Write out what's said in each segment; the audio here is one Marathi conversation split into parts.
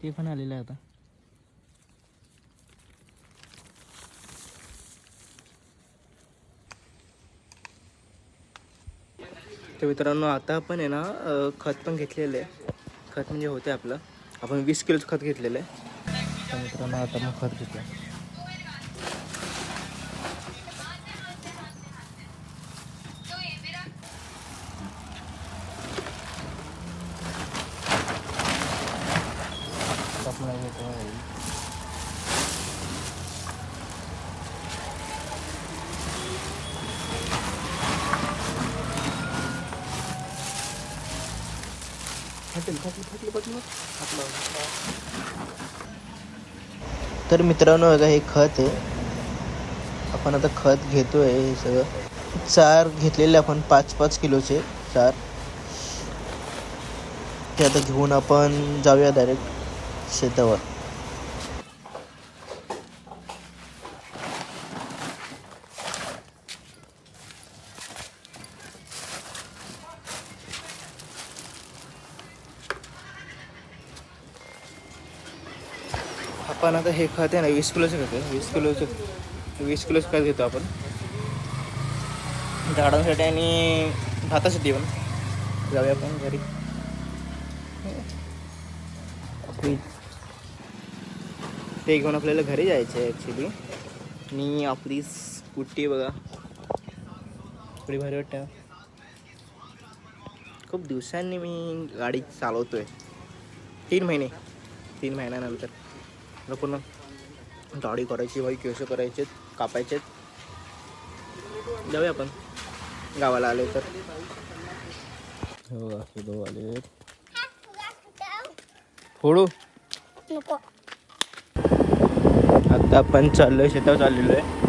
ते पण आलेलं आहे आता. तर मित्रांनो आता आपण आहे ना खत पण घेतलेलं आहे. खत म्हणजे होते आपलं, आपण 20 किलोचं खत घेतलेलं आहे. तर मित्रांनो आता मग खत घेतो. आपण घेतो तर मित्रांनो बघा हे खत आहे. आपण आता खत घेतोय. हे सगळं 4 घेतलेले आपण 5-5 किलोचे 4. ते आता घेऊन आपण जाऊया डायरेक्ट शेतावर. आपण आता हे खत आहे ना 20 किलोचं घेतो. 20 किलोचं खत घेतो आपण झाडांसाठी आणि भातासाठी पण. जाऊया आपण घरी. ते घेऊन आपल्याला घरी जायचं आहे ॲक्च्युली. आणि आपली स्कूटी बघा थोडी भारी वाटतं. खूप दिवसांनी मी गाडी चालवतोय. 3 महिन्यानंतर पूर्ण दाढी करायची, भाई केस करायचे, कापायचे. जाऊया आपण गावाला आले तर. हो दो आले फोडू. आता आपण चाललोय शेतावर चाललेलो आहे.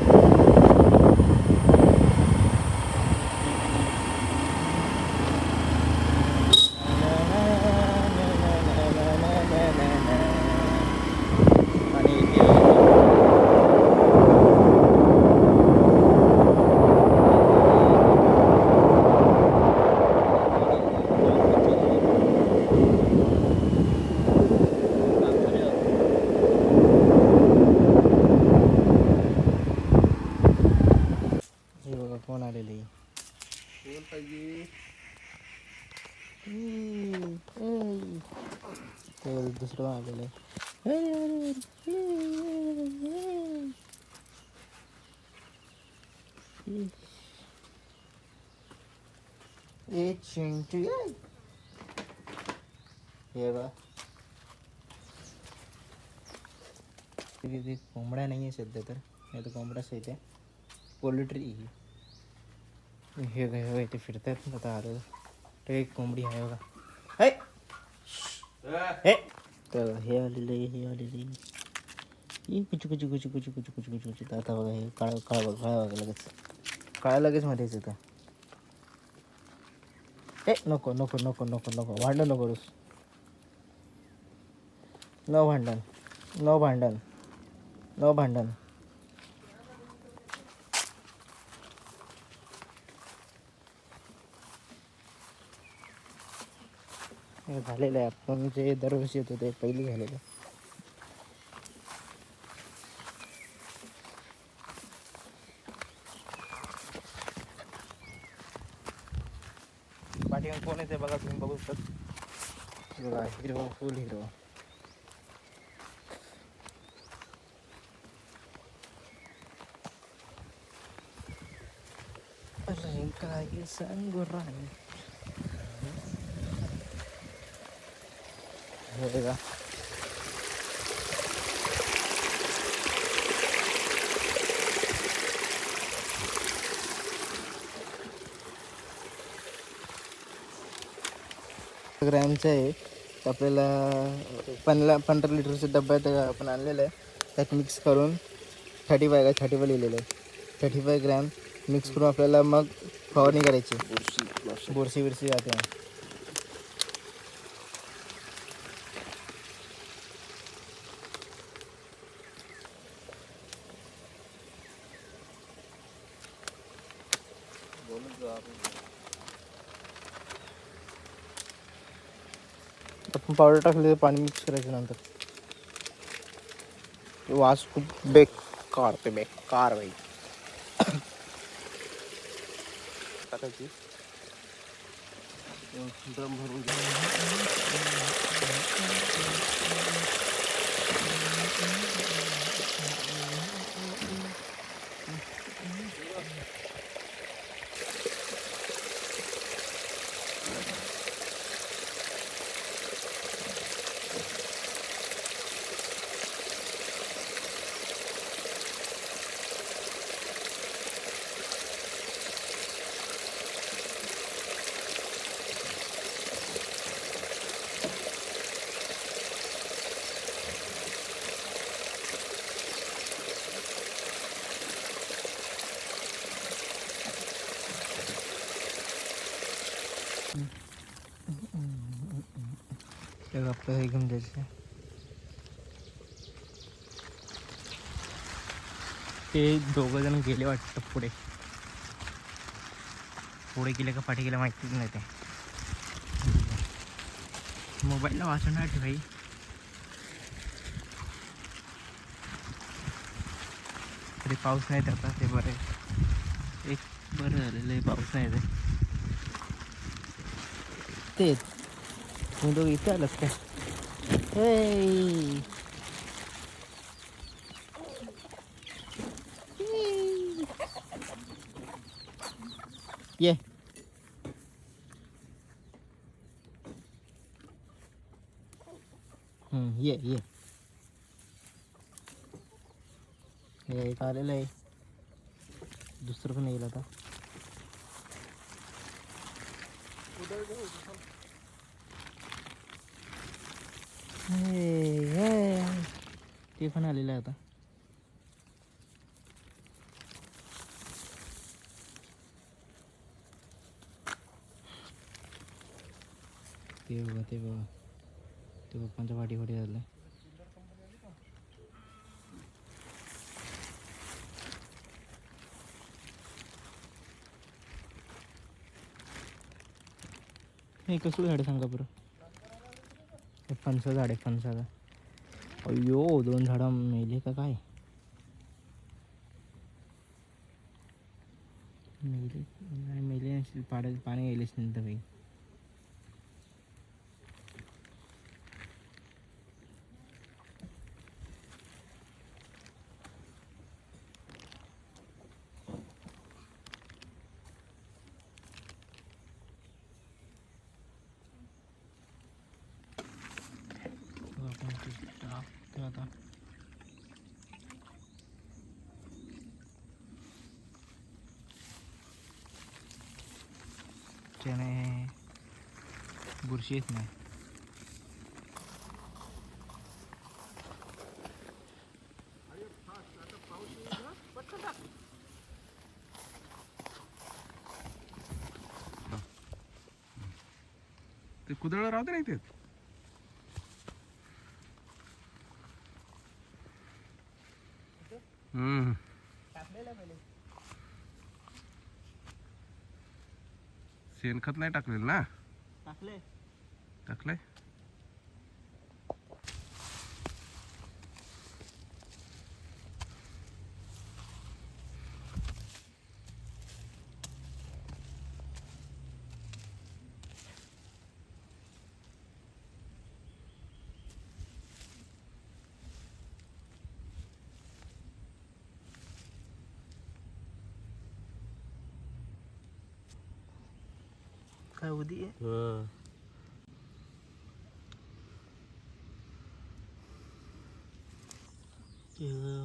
कोण आलेली दुसरं आलेलं आहे. हे बा कोंबड्या नाही आहे सध्या तर, नाही तर कोंबड्याच येते. पोल्ट्री हे काय इथे फिरतात ना आता. आलं तर एक कोंबडी आहे बघा. हे तर हे आलेले कुचू कुचू कुचू कुचू कुचू कुचू कुचू कुचू. आता बघा हे काळा बघा लगेच मध्ये येतं. ए नको नको नको नको नको भांडण नको करूस. नो भांडण नो भांडण नो भांडण. हे झालेलं आहे. आपण जे दरवर्षी येतो ते पहिली झालेलं. पाठीवर कोण येते बघा, तुम्ही बघू शकता बघा. हिरवा फुल हिरवा. काय सांगू राणी हे बघा. ग्रॅमचं आहे. तर आपल्याला 15 लिटरचा डब्बा आपण आणलेला आहे. त्यात मिक्स करून 35 लिहिलेलं आहे. 35 ग्रॅम मिक्स करून आपल्याला मग फवारणी करायची. बुरशी जाते. आपण पावडर टाकले तर पाणी मिक्स करायचं नंतर. वास खूप बेकार ते बेकार भाई. टाकायची ड्रम भरून आपलं हे घेऊन जायचं. ते दोघं जण गेले वाटतं पुढे गेले का पाठी गेले माहितीच नाही. ते मोबाईलला वाचणार भाई. तरी पाऊस नाही आता ते बरं आहे. एक बरं झालेलं आहे पाऊस नाही तेच तू दोघं इथे आलास काय? ये ये एक आलेलं आहे. दुसरं पण येईल आता. ते पण आलेलं आहे आता. ते बघा ते पप्पांच्या पाठी झालं. हे कसलं झाड सांगा बरं. हे फणसा झाड आहे फणसाचा. अय्यो 2 झाडं मेले का काय? मेले नसतील. पाणी गेलेच नंतर भाई. आता त्याने बुरशी येत नाही. ते कुदळ राहते नाही ते. शेणखत नाही टाकलेलं ना? टाकलंय. काय उदी आहे.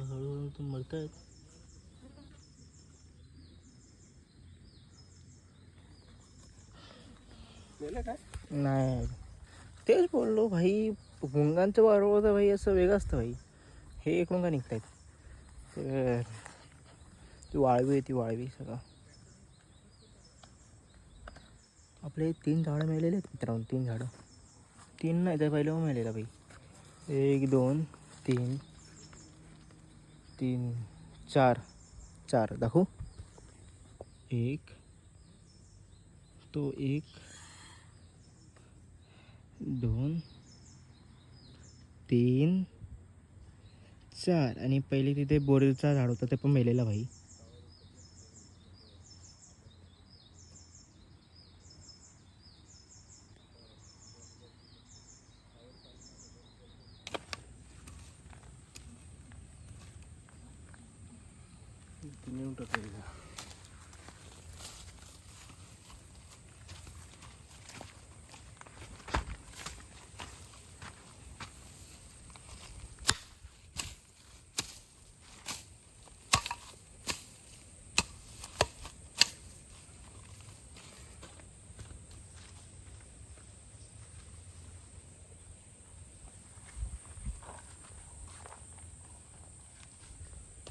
हळूहळू तर मरतायत. नाही तेच बोललो भाई. मुंगांचं वारवत भाई असं वेगळं असतं भाई. हे इकडून का निघतायत. ती वाळवी आहे ती वाळवी सगळं. आपले 3 झाडं मेलेले आहेत मित्रांनो. 3 झाडं. 3 नाही तर पहिले मेलेला भाई. 1 2 3 3 4 दाखवू. 1 तो 1 2 3 चार आणि पहिले तिथे बोरीचा झाड होता ते पण मेलेला भाई. नेऊन टाकायचं.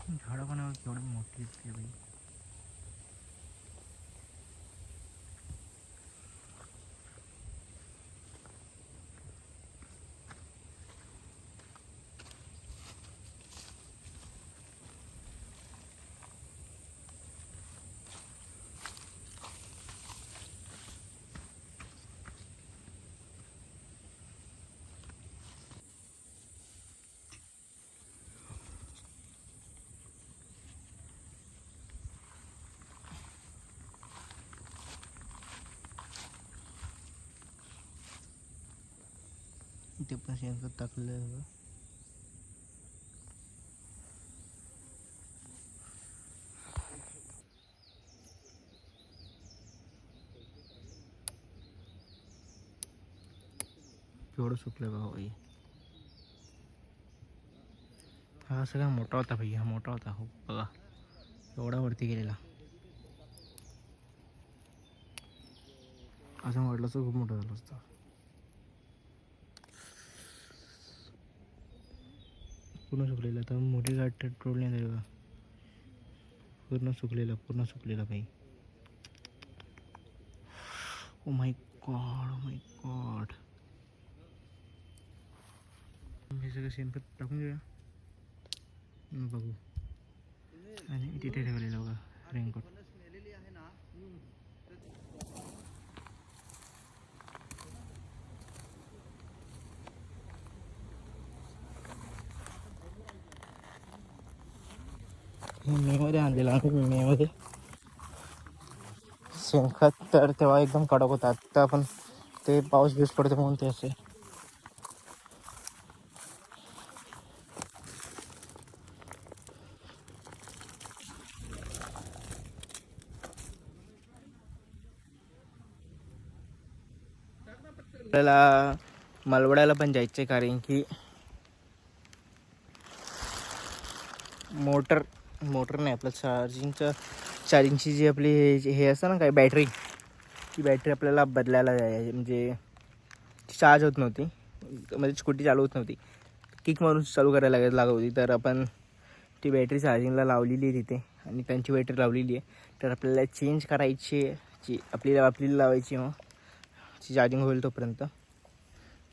झाडं पण केवढी मोठी दिसते भाई. इथे पण शेणखत टाकलं. केवढं सुकलं बघा भाई. हा सगळा मोठा होता भाई, हा मोठा होता. हो बघा एवढा वरती गेलेला. असं म्हटलं तर खूप मोठं झालं असतं. पूर्ण सुकलेला तर मोठी गाठ टोळली नाही बघा. पूर्ण सुकलेला भाई. Oh my God. हे सगळं शेणखत टाकून घेऊया बघू. आणि तिथे ठेवलेलं बघा रेनकोट. मेमध्ये आणलेलं आम्ही मेमध्ये शेणखत. तर तेव्हा एकदम कडक होता. आत्ता पण ते पाऊस बीस पडतो म्हणून ते असे. आपल्याला मालवड्याला पण जायचं आहे कारण की मोटर नाही आपलं चार्जिंगची जी आपली हे असतं ना काय बॅटरी, ती बॅटरी आपल्याला बदलायला म्हणजे चार्ज होत नव्हती. म्हणजे स्कूटी चालू होत नव्हती. किक मारून चालू करायला लागत होती. तर आपण ती बॅटरी चार्जिंगला लावलेली आहे तिथे आणि त्यांची बॅटरी लावलेली आहे. तर आपल्याला चेंज करायची आपल्याला लावायची. मग ती चार्जिंग होईल तोपर्यंत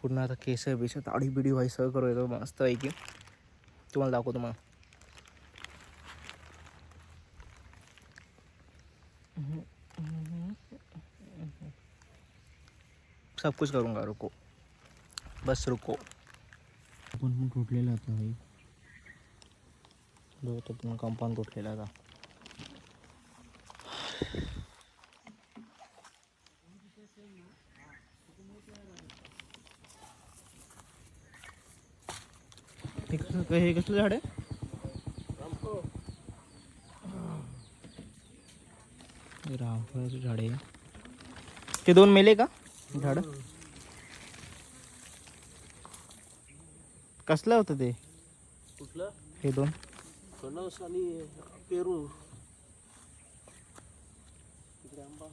पूर्ण आता केस बिस दाढी बिडी व्हाय सगळं करू येतो मस्त पैकी. तुम्हाला दाखवतो मग. सब कुछ करूँगा, रुको बस रुको. पण तुटलेला होता भाई. तो पण कंपाऊंड तुटलेला होता. हे कसलं झाड आहे? रामफळाचं झाड आहे. ते दोन मेले का झाड? कसलं होतं ते? कुठलं? हे दोन फणस आणि पेरू. तिकडे आंबा.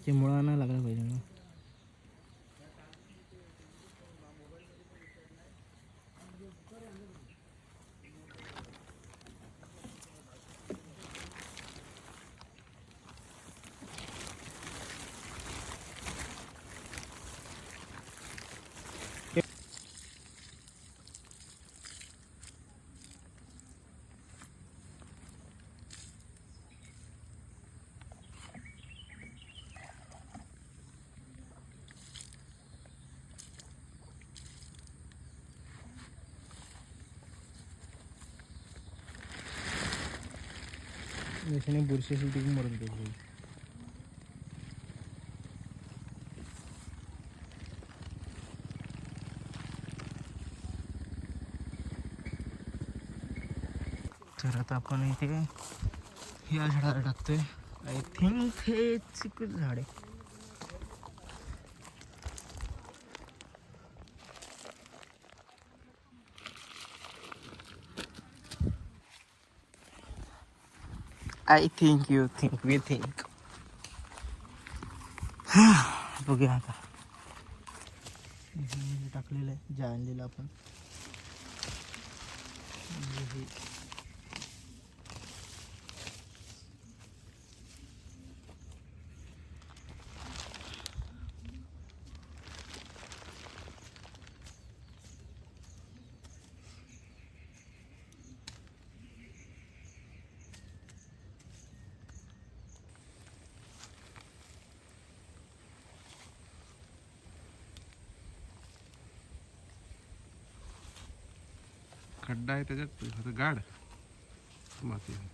ते मुळा नाही लागला पाहिजे ना. याच्याने बुरशी असेल ती पण मरून जाईल. तर आता आपण इथे या झाडाला टाकतोय. आय थिंक हे चिकू झाड आहे. I think you think we think. बघूया आता टाकलेलं आहे जे आणलेलं आपण. खड्डा आहे त्याच्यात आता गाड माती आहे.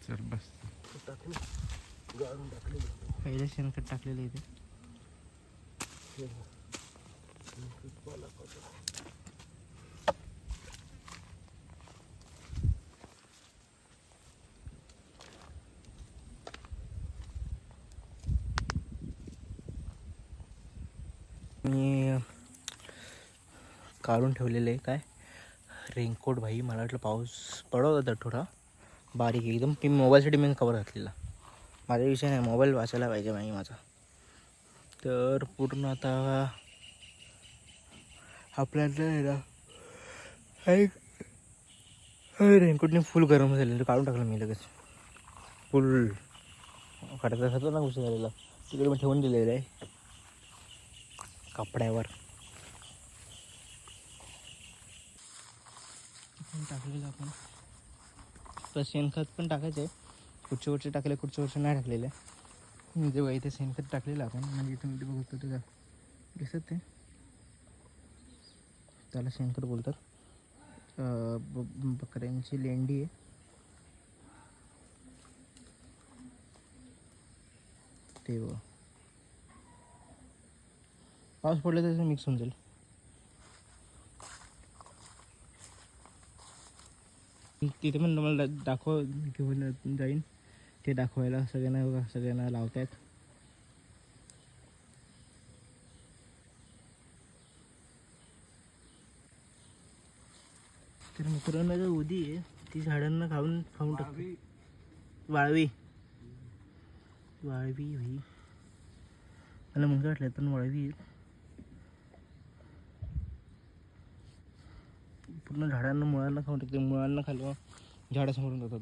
चल बस. गाळून टाकले पहिलं शेणखत टाकलेलं इथे. मी काढून ठेवलेलं आहे काय रेनकोट. भाई मला वाटलं पाऊस पडत होता थोडा बारीक एकदम. मी मोबाईलसाठी मी कवर घातलेला. माझा विषय नाही, मोबाईल वाचायला पाहिजे माही माझा. तर पूर्ण आता आपल्याला रेनकोटने फुल गरम झालेलं काढून टाकलं मी लगेच. फुल काढायचा होता ना उशीर झालेला. तिकडे मी ठेवून दिलेलं आहे कपड्यावर. टाकलेलं आपण तर शेणखत पण टाकायचं आहे. कुठच्या वरचे टाकले कुठच्या वरचे नाही टाकलेलं आहे. मी जेव्हा इथे शेणखत टाकलेलं आपण म्हणजे इथून इथे बघतो ते दिसत ते त्याला शेणखत बोलतात. बकऱ्यांची लेंडी आहे ते. पाऊस पडला तर मिक्स होऊन जाईल. तिथे पण तुम्हाला घेऊन जाईन ते दाखवायला. सगळ्यांना लावतात. तर मित्रांनो जो उदी आहे ती झाडांना खाऊन टाकते. वाळवी भाई मला मुंगा वाटलं पण वाळवी आहे. पूर्ण झाडांना मुळांना खाऊन टाकते. मुळांना खाल्लं झाडासमोरून जातात.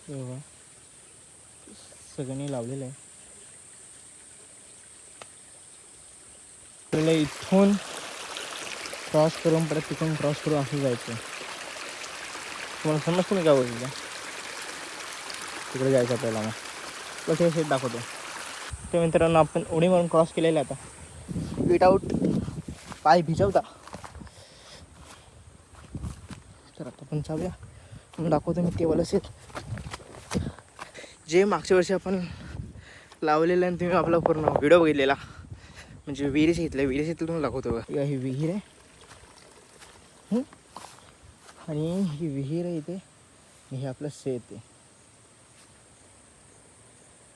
तेव्हा सगळ्यांनी लावलेलं आहे. पहिला इथून क्रॉस करून परत तिथून क्रॉस करून असं जायचं. तुम्हाला समजतं मी काय बोलतो. तिकडे जायचं आपल्याला. मग प्लस हे शेट दाखवतो. ते मित्रांनो आपण उडी मारून क्रॉस केलेलं आहे आता विदाऊट पाय भिजवता. तर आता आपण जाऊया. दाखवतो मी केवळ शेत जे मागच्या वर्षी आपण लावलेलं आहे. तुम्ही आपला पूर्ण व्हिडिओ बघितलेला म्हणजे विहिरीच घेतलं. विहिरीच तुम्हाला दाखवतो. ही विहीर आहे आणि ही विहीर आहे इथे. हे आपलं शेत आहे.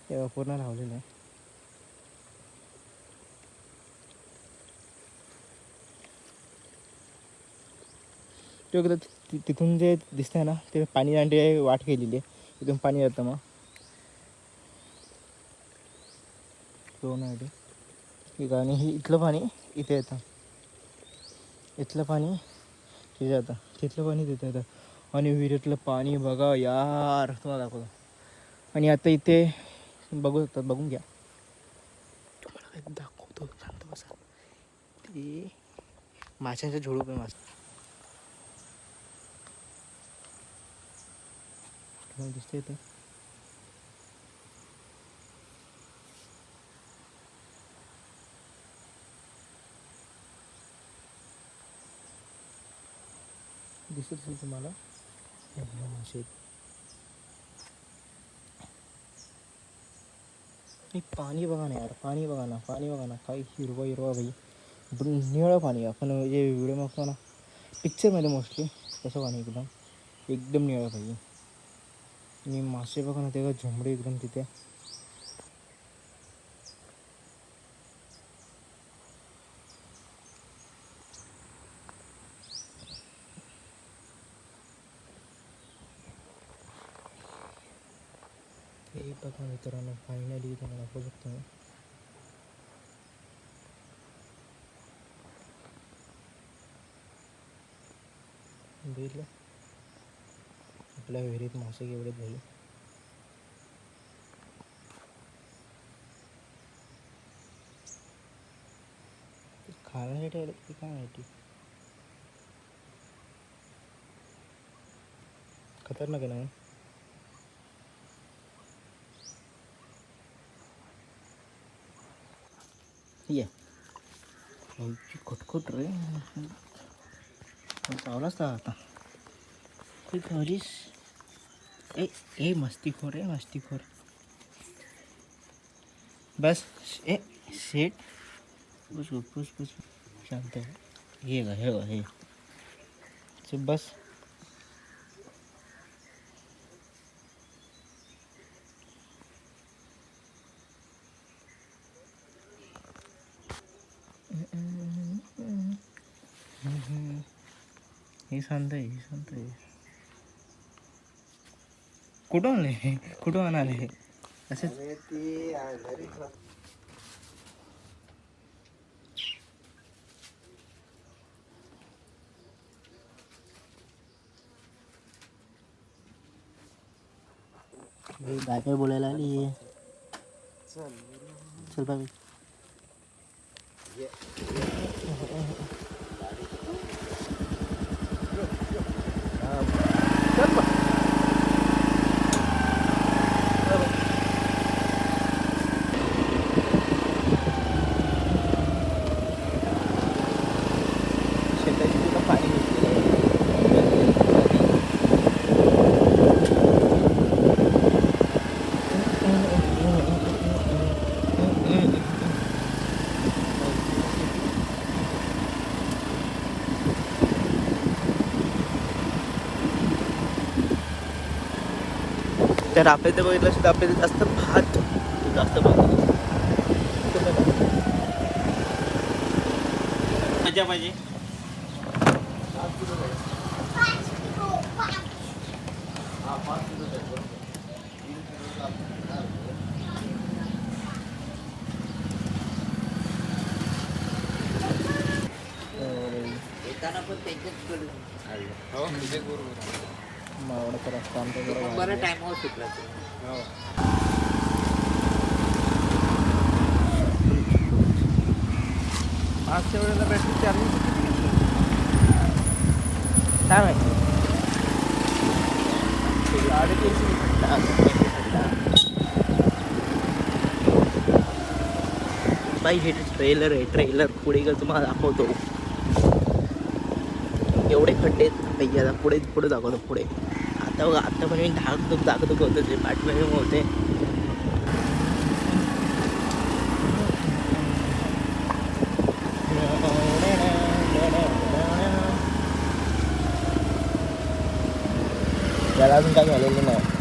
तेव्हा पूर्ण लावलेलं आहे. तो एकदा तिथून जे दिसतंय ना ते पाणी दांडी वाट केलेली आहे, तिथून पाणी येतं मग दोन आहे ठीक आहे. आणि ही इथलं पाणी इथे येतं, इथलं पाणी तिथे येतं, तिथलं पाणी तिथे येतं. आणि विहिरीतलं पाणी बघा यार, तुम्हाला दाखवतो. आणि आता इथे बघू शकतात, बघून घ्या, तुम्हाला काय दाखवतो, शांत बसा. ते माशांच्या झुडूप आहे, मासे तुम्हाला दिसते इथं. दिसत असेल तुम्हाला मासे. पाणी बघा ना यार, पाणी बघा ना, पाणी बघा ना, काही हिरवा हिरवा भाई, निळं पाणी. आपण जे व्हिडिओ बघतो ना पिक्चरमध्ये मोस्टली तसं पाणी एकदम एकदम निळं पाहिजे. आणि मासे बघा ना, तेव्हा झोंबडे एकदम तिथे. हे बघा मित्रांनो, फायनली तुम्हाला दाखवू शकतो मी. बघितलं आपल्या विहिरीत मासे केवढे भाई. खाण्यासाठी आलं की काय माहिती, खतरनाक आहे ना. ये खटखट रे, चावलाच का आता घरीच. ए मस्तीखोर रे, मस्तीखोर. बस ए शेट, पुस पुस पुस, शांत हो. हे गा हे गा हे चुप बस. हे शांत आहे, हे शांत आहे. कुठं आणले, कुठं आणाले असंच. काय काय बोलायला आली, चल बाबी. शेताची तुला पाणी तर आपल्या इथे बघितलं सुद्धा आपल्या इथे जास्त भात जास्त मजा पाहिजे. येताना पण त्यांच्याच मावळा रस्ता आमच्या बरं टाइमवर सुटला मागच्या वेळेला बॅटरी चार्जिंग काय माहिती, 3:30 बाई. हे ट्रेलर आहे, ट्रेलर पुढे का तुम्हाला दाखवतो. एवढे खड्डे आहेत पाहिजे. आता पुढे पुढे दाखवतो पुढे. आता बघा, आता पण मी दाखवतो होतं ते पाठीमागे होते. त्याला अजून काय झालेलं नाही.